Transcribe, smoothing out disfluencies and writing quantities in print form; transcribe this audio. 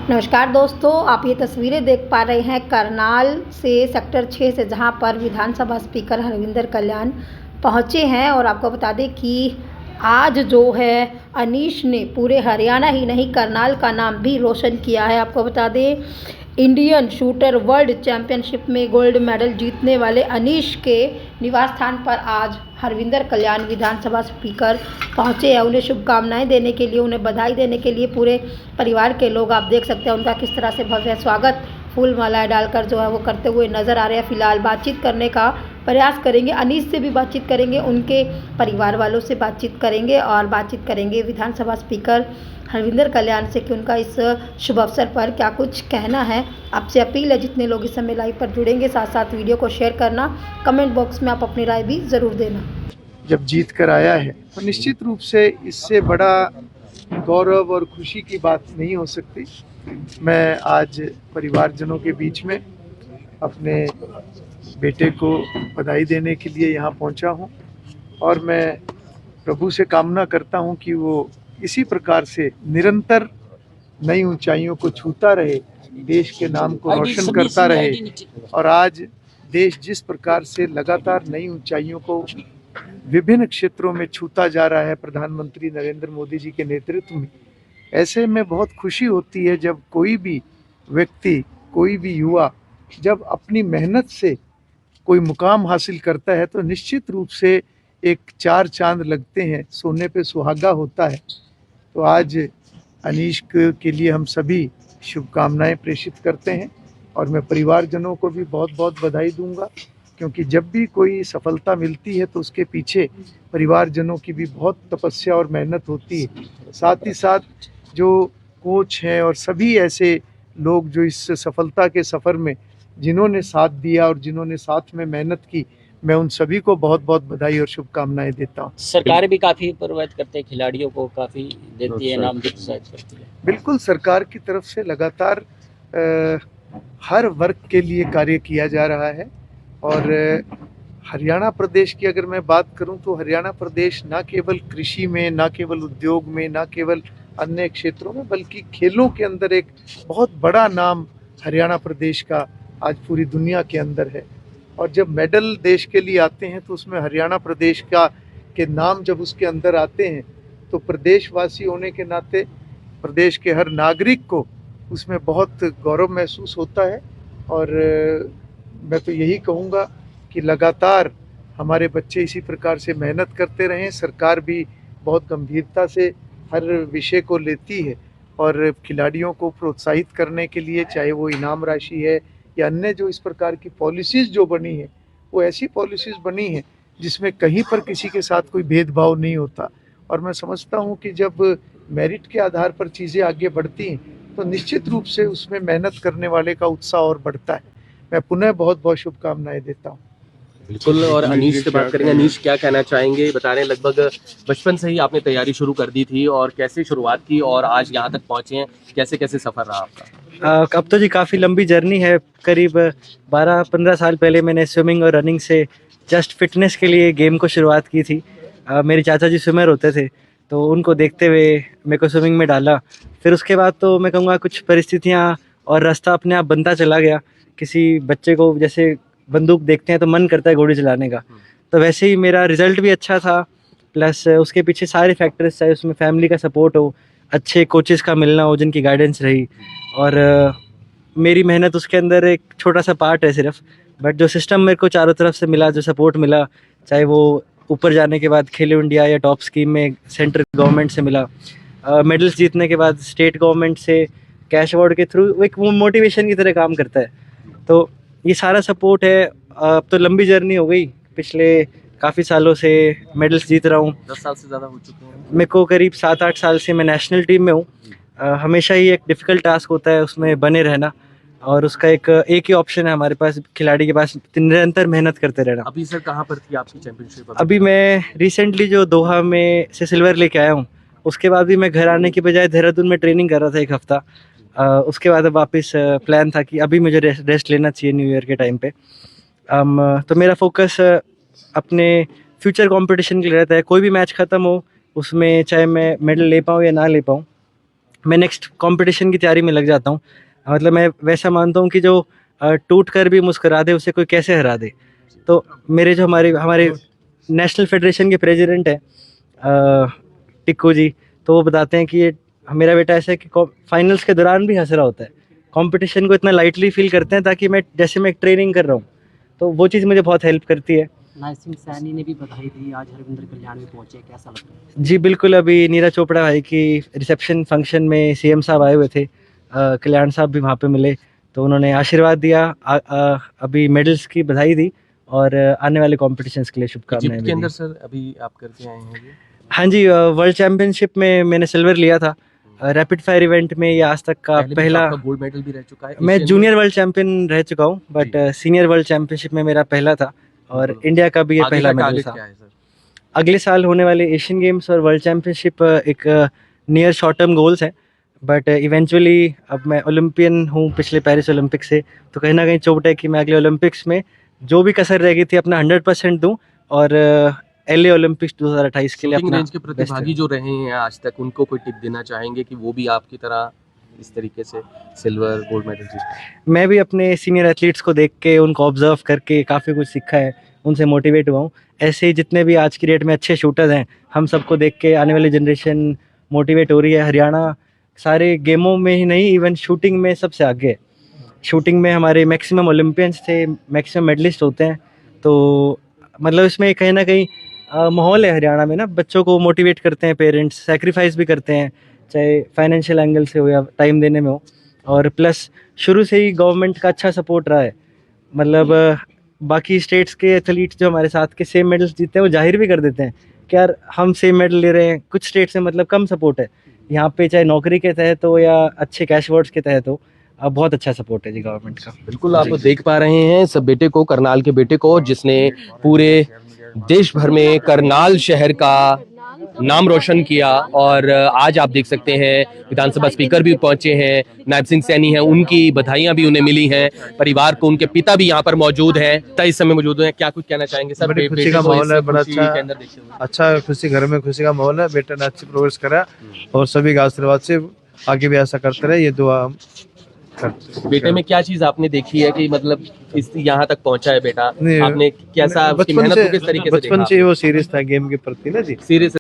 नमस्कार दोस्तों, आप ये तस्वीरें देख पा रहे हैं करनाल से सेक्टर 6 से, जहां पर विधानसभा स्पीकर हरविंदर कल्याण पहुंचे हैं। और आपको बता दें कि आज जो है अनीश ने पूरे हरियाणा ही नहीं करनाल का नाम भी रोशन किया है। आपको बता दें इंडियन शूटर वर्ल्ड चैंपियनशिप में गोल्ड मेडल जीतने वाले अनीश के निवास स्थान पर आज हरविंदर कल्याण विधानसभा स्पीकर पहुंचे हैं। उन्हें शुभकामनाएं देने के लिए, उन्हें बधाई देने के लिए पूरे परिवार के लोग, आप देख सकते हैं उनका किस तरह से भव्य स्वागत फूल मालाएं डालकर जो है वो करते हुए नज़र आ रहे हैं। फिलहाल बातचीत करने का प्रयास करेंगे, अनीश से भी बातचीत करेंगे, उनके परिवार वालों से बातचीत करेंगे और बातचीत करेंगे विधानसभा स्पीकर हरविंदर कल्याण से कि उनका इस शुभ अवसर पर क्या कुछ कहना है। आपसे अपील है जितने लोग इस समय लाइव पर जुड़ेंगे, साथ साथ वीडियो को शेयर करना, कमेंट बॉक्स में आप अपनी राय भी ज़रूर देना। जब जीत कर आया है तो निश्चित रूप से इससे बड़ा गौरव और खुशी की बात नहीं हो सकती। मैं आज परिवारजनों के बीच में अपने बेटे को बधाई देने के लिए यहाँ पहुँचा हूँ और मैं प्रभु से कामना करता हूँ कि वो इसी प्रकार से निरंतर नई ऊंचाइयों को छूता रहे, देश के नाम को रोशन करता रहे। और आज देश जिस प्रकार से लगातार नई ऊंचाइयों को विभिन्न क्षेत्रों में छूता जा रहा है प्रधानमंत्री नरेंद्र मोदी जी के नेतृत्व में, ऐसे में बहुत खुशी होती है जब कोई भी व्यक्ति, कोई भी युवा जब अपनी मेहनत से कोई मुकाम हासिल करता है तो निश्चित रूप से एक चार चांद लगते हैं, सोने पे सुहागा होता है। तो आज अनीश के लिए हम सभी शुभकामनाएं प्रेषित करते हैं और मैं परिवारजनों को भी बहुत बहुत बधाई दूंगा, क्योंकि जब भी कोई सफलता मिलती है तो उसके पीछे परिवारजनों की भी बहुत तपस्या और मेहनत होती है। साथ ही साथ जो कोच हैं और सभी ऐसे लोग जो इस सफलता के सफ़र में जिन्होंने साथ दिया और जिन्होंने साथ में मेहनत की, मैं उन सभी को बहुत बहुत बधाई और शुभकामनाएं देता हूँ। सरकार भी काफ़ी प्रोवाइड करते हैं, खिलाड़ियों को काफ़ी देती है, नाम प्रोत्साहित करती है। बिल्कुल, सरकार की तरफ से लगातार हर वर्ग के लिए कार्य किया जा रहा है। और हरियाणा प्रदेश की अगर मैं बात करूं तो हरियाणा प्रदेश न केवल कृषि में, न केवल उद्योग में, न केवल अन्य क्षेत्रों में, बल्कि खेलों के अंदर एक बहुत बड़ा नाम हरियाणा प्रदेश का आज पूरी दुनिया के अंदर है। और जब मेडल देश के लिए आते हैं तो उसमें हरियाणा प्रदेश के नाम जब उसके अंदर आते हैं तो प्रदेशवासी होने के नाते प्रदेश के हर नागरिक को उसमें बहुत गौरव महसूस होता है। और मैं तो यही कहूँगा कि लगातार हमारे बच्चे इसी प्रकार से मेहनत करते रहें। सरकार भी बहुत गंभीरता से हर विषय को लेती है और खिलाड़ियों को प्रोत्साहित करने के लिए, चाहे वो इनाम राशि है या अन्य जो इस प्रकार की पॉलिसीज़ जो बनी है, वो ऐसी पॉलिसीज़ बनी है जिसमें कहीं पर किसी के साथ कोई भेदभाव नहीं होता। और मैं समझता हूँ कि जब मेरिट के आधार पर चीज़ें आगे बढ़ती हैं तो निश्चित रूप से उसमें मेहनत करने वाले का उत्साह और बढ़ता है। मैं पुनः बहुत बहुत शुभकामनाएं देता हूँ। बिल्कुल। और अनीश से बात करेंगे। अनीश, क्या कहना चाहेंगे? बता रहे हैं लगभग बचपन से ही आपने तैयारी शुरू कर दी थी, और कैसे शुरुआत की और आज यहाँ तक पहुँचे हैं, कैसे कैसे सफ़र रहा आपका? अब तो जी काफ़ी लंबी जर्नी है। करीब 12-15 साल पहले मैंने स्विमिंग और रनिंग से जस्ट फिटनेस के लिए गेम को शुरुआत की थी। मेरे चाचा जी स्विमर होते थे तो उनको देखते हुए मेरे को स्विमिंग में डाला। फिर उसके बाद तो मैं कहूँगा कुछ परिस्थितियाँ और रास्ता अपने आप बनता चला गया। किसी बच्चे को जैसे बंदूक देखते हैं तो मन करता है घोड़ी चलाने का, तो वैसे ही मेरा रिज़ल्ट भी अच्छा था। प्लस उसके पीछे सारे फैक्टर्स, चाहे उसमें फैमिली का सपोर्ट हो, अच्छे कोचेस का मिलना हो जिनकी गाइडेंस रही, और मेरी मेहनत उसके अंदर एक छोटा सा पार्ट है सिर्फ। बट जो सिस्टम मेरे को चारों तरफ से मिला, जो सपोर्ट मिला, चाहे वो ऊपर जाने के बाद खेलो इंडिया या टॉप स्कीम में सेंट्रल गवर्नमेंट से मिला, मेडल्स जीतने के बाद स्टेट गवर्नमेंट से कैश अवार्ड के थ्रू, एक वो मोटिवेशन की तरह काम करता है। तो ये सारा सपोर्ट है। अब तो लंबी जर्नी हो गई, पिछले काफ़ी सालों से मेडल्स जीत रहा हूँ। 10 साल से ज़्यादा हो चुके हैं मेरे को, करीब 7-8 साल से मैं नेशनल टीम में हूँ। हमेशा ही एक डिफ़िकल्ट टास्क होता है उसमें बने रहना, और उसका एक ही ऑप्शन है हमारे पास, खिलाड़ी के पास, निरंतर मेहनत करते रहना। अभी सर कहाँ पर थी आपकी चैंपियनशिप? अभी मैं रिसेंटली जो दोहा में से सिल्वर लेके आया हूँ, उसके बाद भी मैं घर आने की बजाय देहरादून में ट्रेनिंग कर रहा था 1 हफ्ता। उसके बाद अब वापस प्लान था कि अभी मुझे रेस्ट लेना चाहिए न्यू ईयर के टाइम पे। तो मेरा फोकस अपने फ्यूचर कंपटीशन के लिए रहता है। कोई भी मैच ख़त्म हो उसमें, चाहे मैं मेडल ले पाऊँ या ना ले पाऊँ, मैं नेक्स्ट कंपटीशन की तैयारी में लग जाता हूँ। मतलब मैं वैसा मानता हूँ कि जो टूट कर भी मुस्कुरा दे उसे कोई कैसे हरा दे। तो मेरे जो हमारे नेशनल फेडरेशन के प्रेसिडेंट है टिक्कू जी, तो वो बताते हैं कि ये मेरा बेटा ऐसा है कि फाइनल्स के दौरान भी हंस रहा होता है, कंपटीशन को इतना लाइटली फील करते हैं ताकि मैं ट्रेनिंग कर रहा हूँ, तो वो चीज़ मुझे बहुत हेल्प करती है। नाइब सिंह सैनी ने भी बधाई दी, आज हरविंदर कल्याण में पहुंचे, कैसा लगता है? जी बिल्कुल, अभी नीरज चोपड़ा भाई की रिसेप्शन फंक्शन में सीएम साहब आए हुए थे, कल्याण साहब भी वहाँ पे मिले, तो उन्होंने आशीर्वाद दिया, अभी मेडल्स की बधाई दी और आने वाले कॉम्पिटिशन्स के लिए शुभकामनाएं इजिप्ट भी के अंदर दी। सर अभी आप करके आए हैं ये? हाँ जी, वर्ल्ड चैम्पियनशिप में मैंने सिल्वर लिया था। रैपिड फायर इवेंट में ये आज तक का पहले भी पहला। आपका गोल्ड मेडल भी रह चुका है मैं एशियन जूनियर वर्ल्ड चैंपियन रह चुका हूँ, बट सीनियर वर्ल्ड चैंपियनशिप में मेरा पहला था और इंडिया का भी ये में। आगे पहला का मेडल टारगेट था। क्या है सर? अगले साल होने वाले एशियन गेम्स और वर्ल्ड चैंपियनशिप एक नियर शॉर्ट टर्म गोल्स हैं, बट इवेंचुअली अब मैं ओलंपियन हूँ पिछले पेरिस ओलंपिक से, तो कहीं ना कहीं चोट है कि मैं अगले ओलंपिक्स में जो भी कसर रह गई थी अपना 100% दूँ और LA ओलंपिक्स 2028 के लिए शूटिंग अपना रेंज के प्रतिभागी जो रहे हैं आज तक, उनको कोई टिप देना चाहेंगे कि वो भी आपकी तरह इस तरीके से सिल्वर गोल्ड मेडल जीते? मैं भी अपने सीनियर एथलीट्स को देख के, उनको ऑब्जर्व करके काफ़ी कुछ सीखा है, उनसे मोटिवेट हुआ हूँ। ऐसे ही जितने भी आज की डेट में अच्छे शूटर्स हैं, हम सबको देख के आने वाली जनरेशन मोटिवेट हो रही है। हरियाणा सारे गेमों में ही नहीं, इवन शूटिंग में सबसे आगे है। शूटिंग में हमारे मैक्सिमम ओलंपियंस थे, मैक्सिमम मेडलिस्ट होते हैं, तो मतलब इसमें कहीं ना कहीं माहौल है हरियाणा में ना, बच्चों को मोटिवेट करते हैं पेरेंट्स, सेक्रीफाइस भी करते हैं, चाहे फाइनेंशियल एंगल से हो या टाइम देने में हो, और प्लस शुरू से ही गवर्नमेंट का अच्छा सपोर्ट रहा है। मतलब बाकी स्टेट्स के एथलीट्स जो हमारे साथ के सेम मेडल्स जीतते हैं वो जाहिर भी कर देते हैं कि यार हम सेम मेडल ले रहे हैं। कुछ स्टेट्स में मतलब कम सपोर्ट है, यहाँ पे चाहे नौकरी के तहत हो या अच्छे कैश अवार्ड्स के तहत हो, बहुत अच्छा सपोर्ट है जी गवर्नमेंट का। बिल्कुल, आप देख पा रहे हैं सब बेटे को, करनाल के बेटे को, जिसने पूरे देश भर में करनाल शहर का नाम रोशन किया। और आज आप देख सकते हैं विधानसभा स्पीकर भी पहुंचे हैं, नायब सिंह सैनी हैं, उनकी बधाइयां भी उन्हें मिली हैं, परिवार को, उनके पिता भी यहाँ पर मौजूद हैं, तय इस समय मौजूद हैं। क्या कुछ कहना चाहेंगे सर? बड़ी खुशी का माहौल है, बड़ा अच्छा खुशी, घर में खुशी का माहौल है। बेटा ने अच्छी प्रोग्रेस करा और सभी के आशीर्वाद से आगे भी ऐसा करते रहे, ये दुआ हम करते हैं। बेटे में क्या चीज आपने देखी है कि मतलब इस यहाँ तक पहुंचा है बेटा? नहीं, आपने कैसा उसकी मेहनत को किस तरीके से बचपन देखा? से ही वो सीरियस था गेम के प्रति ना जी। सीरियस